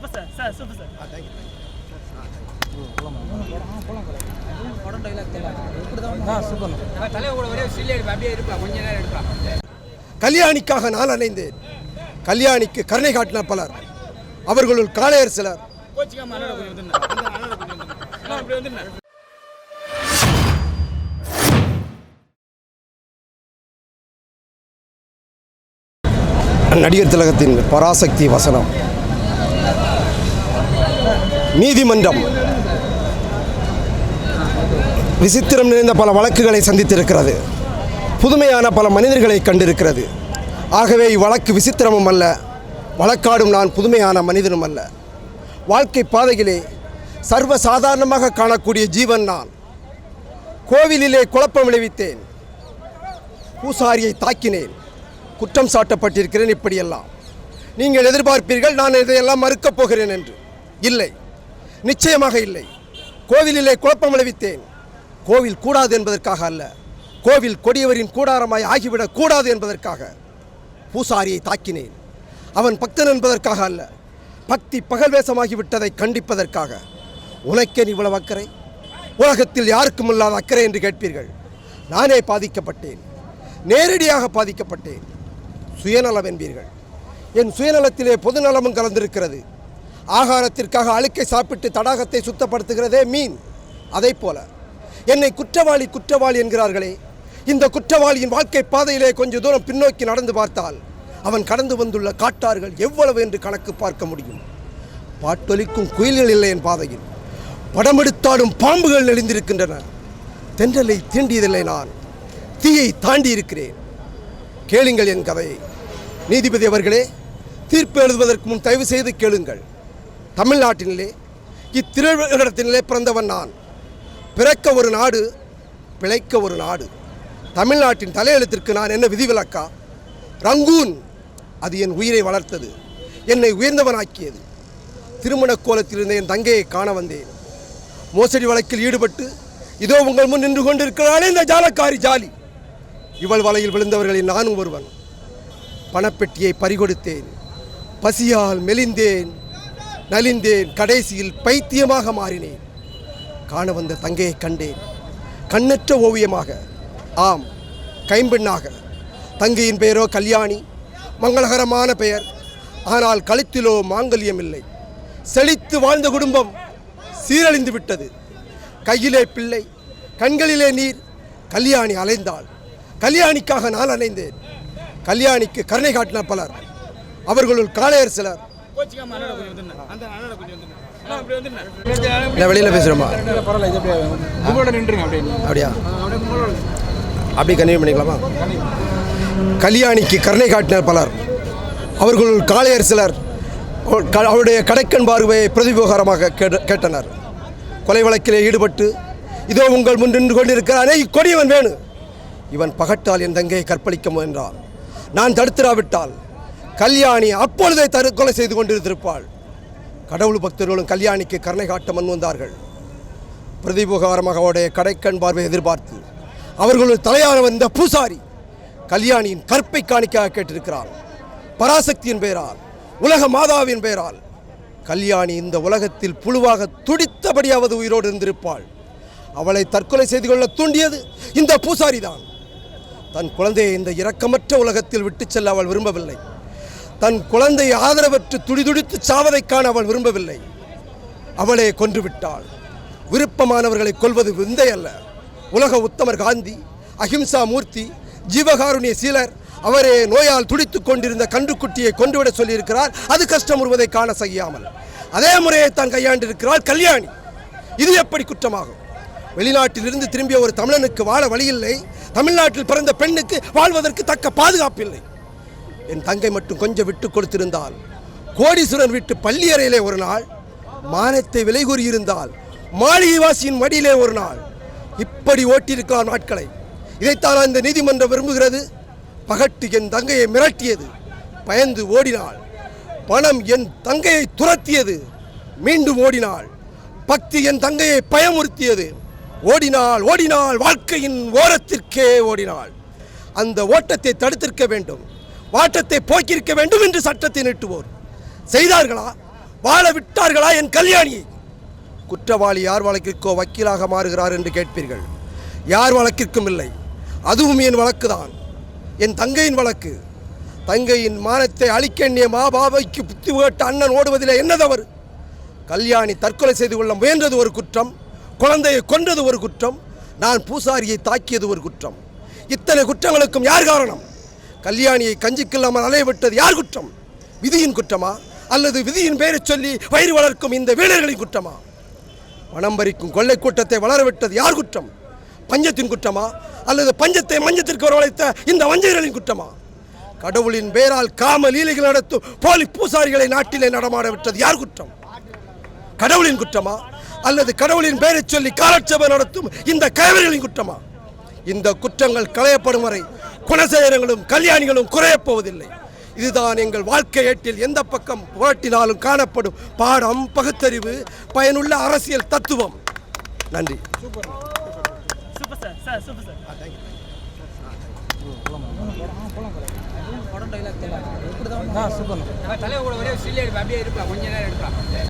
Super sir super sir. கல்யாணிக்காக நான் அலைந்தேன். கல்யாணிக்கு கருணை காட்டின பலர், அவர்களுள் காளையர் சிலர். நடிகர் திலகத்தின் பராசக்தி வசனம். நீதிமன்றம் விசித்திரம் நிறைந்த பல வழக்குகளை சந்தித்திருக்கிறது. புதுமையான பல மனிதர்களை கண்டிருக்கிறது. ஆகவே இவ்வழக்கு விசித்திரமும் அல்ல, வழக்காடும் நான் புதுமையான மனிதனும் அல்ல. வாழ்க்கை பாதையிலே சர்வசாதாரணமாக காணக்கூடிய ஜீவன் நான். கோவிலிலே குழப்பம் விளைவித்தேன், பூசாரியை தாக்கினேன், குற்றம் சாட்டப்பட்டிருக்கிறேன். இப்படியெல்லாம் நீங்கள் எதிர்பார்ப்பீர்கள் நான் இதையெல்லாம் மறுக்கப் போகிறேன் என்று. இல்லை, நிச்சயமாக இல்லை. கோவிலிலே குழப்பம் விளைவித்தேன். கோவில் கூடாது என்பதற்காக அல்ல, கோவில் கொடியவரின் கூடாரமாய் ஆகிவிடக் கூடாது என்பதற்காக பூசாரியை தாக்கினேன். அவன் பக்தன் என்பதற்காக அல்ல, பக்தி பகல் வேஷமாகிவிட்டதை கண்டிப்பதற்காக. உனக்கேன் இவ்வளவு அக்கறை? உலகத்தில் யாருக்கும் இல்லாத அக்கறை என்று கேட்பீர்கள். நானே பாதிக்கப்பட்டேன், நேரடியாக பாதிக்கப்பட்டேன். சுயநலம் என்பீர்கள். என் சுயநலத்திலே பொதுநலமும் கலந்திருக்கிறது. ஆகாரத்திற்காக அழுக்கை சாப்பிட்டு தடாகத்தை சுத்தப்படுத்துகிறதே மீன். அதை போல என்னை குற்றவாளி குற்றவாளி என்கிறார்களே, இந்த குற்றவாளியின் வாழ்க்கை பாதையிலே கொஞ்சம் தூரம் பின்னோக்கி நடந்து பார்த்தால் அவன் கடந்து வந்துள்ள காட்டார்கள் எவ்வளவு என்று கணக்கு பார்க்க முடியும். பாட்டொலிக்கும் குயில்கள் இல்லை என் பாதையில், படமெடுத்தாடும் பாம்புகள் நெளிந்திருக்கின்றன. தென்றலை தீண்டியதில்லை நான், தீயை தாண்டி இருக்கிறேன். கேளுங்கள் என் கதையை. நீதிபதி அவர்களே, தீர்ப்பு எழுதுவதற்கு முன் தயவு செய்து கேளுங்கள். தமிழ்நாட்டினிலே இத்திருவிடத்தினிலே பிறந்தவன் நான். பிறக்க ஒரு நாடு, பிழைக்க ஒரு நாடு. தமிழ்நாட்டின் தலையெழுத்திற்கு நான் என்ன விதிவிலக்கா? ரங்கூன் அது என் உயிரை வளர்த்தது, என்னை உயர்ந்தவனாக்கியது. திருமண கோலத்தில் இருந்த என் தங்கையை காண வந்தேன். மோசடி வழக்கில் ஈடுபட்டு இதோ உங்கள் முன் நின்று கொண்டிருக்கிறாளே இந்த ஜாலக்காரி ஜாலி. இவள் வலையில் விழுந்தவர்களில் நானும் ஒருவன். பணப்பெட்டியை பறிகொடுத்தேன், பசியால் மெலிந்தேன், நலிந்தேன், கடைசியில் பைத்தியமாக மாறினேன். காண வந்த தங்கையை கண்டேன், கண்ணற்ற ஓவியமாக, ஆம் கைம்பெண்ணாக. தங்கையின் பெயரோ கல்யாணி, மங்களகரமான பெயர். ஆனால் கழுத்திலோ மாங்கல்யம் இல்லை. செழித்து வாழ்ந்த குடும்பம் சீரழிந்து விட்டது. கையிலே பிள்ளை, கண்களிலே நீர். கல்யாணி அலைந்தாள். கல்யாணிக்காக நான் அலைந்தேன். கல்யாணிக்கு கருணை காட்டின பலர், அவர்களுள் காளையர் சிலர். வெளியில் பேசுகிறோமா? அப்படியா? அப்படி கன்டினியூ பண்ணிக்கலாமா? கல்யாணிக்கு கருணை காட்டின பலர், அவர்களுள் காளையர் சிலர் அவருடைய கடைக்கண் பார்வையை பிரதிபகாரமாக கேட்டனர். கொலை வழக்கிலே ஈடுபட்டு இதோ உங்கள் முன் நின்று கொண்டிருக்கிறானே இக்கொடியவன் வேணு. இவன் பகட்டால் என் தங்கையை கற்பழிக்க முயன்றான். நான் தடுத்திராவிட்டால் கல்யாணி அப்பொழுதே தற்கொலை செய்து கொண்டிருந்திருப்பாள். கடவுள் பக்தர்களும் கல்யாணிக்கு கருணை காட்ட முன் வந்தார்கள். பிரதிபகாரமாக அவருடைய கடைக்கண் பார்வை எதிர்பார்த்து அவர்களுள் தலையான வந்த பூசாரி கல்யாணியின் கற்பை காணிக்கையாக கேட்டிருக்கிறான். பராசக்தியின் பெயரால், உலக மாதாவின் பெயரால் கல்யாணி இந்த உலகத்தில் புழுவாக துடித்தபடியாவது உயிரோடு இருந்திருப்பாள். அவளை தற்கொலை செய்து கொள்ள தூண்டியது இந்த பூசாரி தான். தன் குழந்தையை இந்த இரக்கமற்ற உலகத்தில் விட்டு செல்ல அவள் விரும்பவில்லை. தன் குழந்தையை ஆதரவற்று துடிதுடித்து சாவதை காண அவள் விரும்பவில்லை. அவளே கொன்று விட்டாள். விருப்பமானவர்களை கொல்வது விந்தை அல்ல. உலக உத்தமர் காந்தி, அஹிம்சா மூர்த்தி, ஜீவகாருண்ய சீலர் அவரே நோயால் துடித்து கொண்டிருந்த கன்றுக்குட்டியை கொன்றுவிட சொல்லியிருக்கிறார். அது கஷ்டம் வருவதை காண செய்யாமல் அதே முறையை தான் கையாண்டிருக்கிறாள் கல்யாணி. இது எப்படி குற்றமாகும்? வெளிநாட்டிலிருந்து திரும்பிய ஒரு தமிழனுக்கு வாழ வழியில்லை. தமிழ்நாட்டில் பிறந்த பெண்ணுக்கு வாழ்வதற்கு தக்க பாதுகாப்பில்லை. என் தங்கை மட்டும் கொஞ்சம் விட்டு கொடுத்திருந்தால், கோடீஸ்வரன் வீட்டு பள்ளியறையிலே ஒரு நாள், மானத்தை விலை கூறியிருந்தால் மாளிகை வாசியின் மடியிலே ஒரு நாள், இப்படி ஓட்டியிருக்கலாம் நாட்களை. இதைத்தான் இந்த நீதிமன்றம் விரும்புகிறது. பகட்டு என் தங்கையை மிரட்டியது, பயந்து ஓடினாள். பணம் என் தங்கையை துரத்தியது, மீண்டும் ஓடினாள். பக்தி என் தங்கையை பயமுறுத்தியது, ஓடினாள் ஓடினாள், வாழ்க்கையின் ஓரத்திற்கே ஓடினாள். அந்த ஓட்டத்தை தடுத்திருக்க வேண்டும், வாட்டத்தை போக்கியிருக்க வேண்டும் என்று சட்டத்தை நீட்டுவோர் செய்தார்களா? வாழ விட்டார்களா என் கல்யாணியை? குற்றவாளி யார் வழக்கிற்கோ வக்கீலாக மாறுகிறார் என்று கேட்பீர்கள். யார் வழக்கிற்கும் இல்லை. அதுவும் என் வழக்குதான், என் தங்கையின் வழக்கு. தங்கையின் மானத்தை அழிக்க எண்ணிய மாபாவைக்கு புத்தி கேட்ட அண்ணன் ஓடுவதில் என்ன தவறு? கல்யாணி தற்கொலை செய்து கொள்ள முயன்றது ஒரு குற்றம், குழந்தையை கொன்றது ஒரு குற்றம், நான் பூசாரியை தாக்கியது ஒரு குற்றம். இத்தனை குற்றங்களுக்கும் யார் காரணம்? கல்யாணியை கஞ்சிக்கில்லாமல் அலைய விட்டது யார் குற்றம்? விதியின் குற்றமா அல்லது விதியின் பெயரை சொல்லி வயிறு வளர்க்கும் இந்த வீரர்களின் குற்றமா? பணம் பறிக்கும் கொள்ளை கூட்டத்தை வளரவிட்டது யார் குற்றம்? பஞ்சத்தின் குற்றமா அல்லது பஞ்சத்தை மஞ்சத்திற்கு வரவழைத்த இந்த வஞ்சகர்களின் குற்றமா? கடவுளின் பேரால் காம லீலைகள் நடத்தும் போலி பூசாரிகளை நாட்டிலே நடமாட விட்டது யார் குற்றம்? கடவுளின் குற்றமா அல்லது கடவுளின் பெயரை சொல்லி காலட்சேபை நடத்தும் இந்த கைவர்களின் குற்றமா? இந்த குற்றங்கள் களையப்படும் வரை குணசேகரங்களும் கல்யாணிகளும் குறையப் போவதில்லை. இதுதான் எங்கள் வாழ்க்கை ஏட்டில் எந்த பக்கம் புரட்டினாலும் காணப்படும் பாடம், பகுத்தறிவு, பயனுள்ள அரசியல் தத்துவம். நன்றி. தலைவர் கூட ஒரே சில்லி எடுப்பா, அப்படியே இருப்பா, கொஞ்ச நேரம் எடுப்பா.